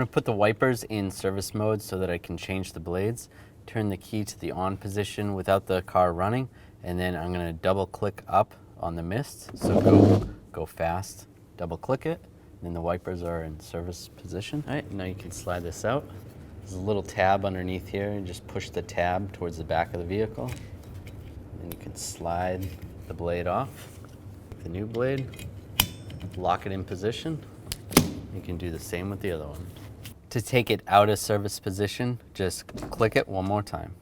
going to put the wipers in service mode so that I can change the blades. Turn the key to the on position without the car running, and then I'm going to double click up on the mist. So go fast, double click it, and then the wipers are in service position. All right, now you can slide this out. There's a little tab underneath here, and just push the tab towards the back of the vehicle. And you can slide the blade off. The new blade, lock it in position. You can do the same with the other one. To take it out of service position, just click it one more time.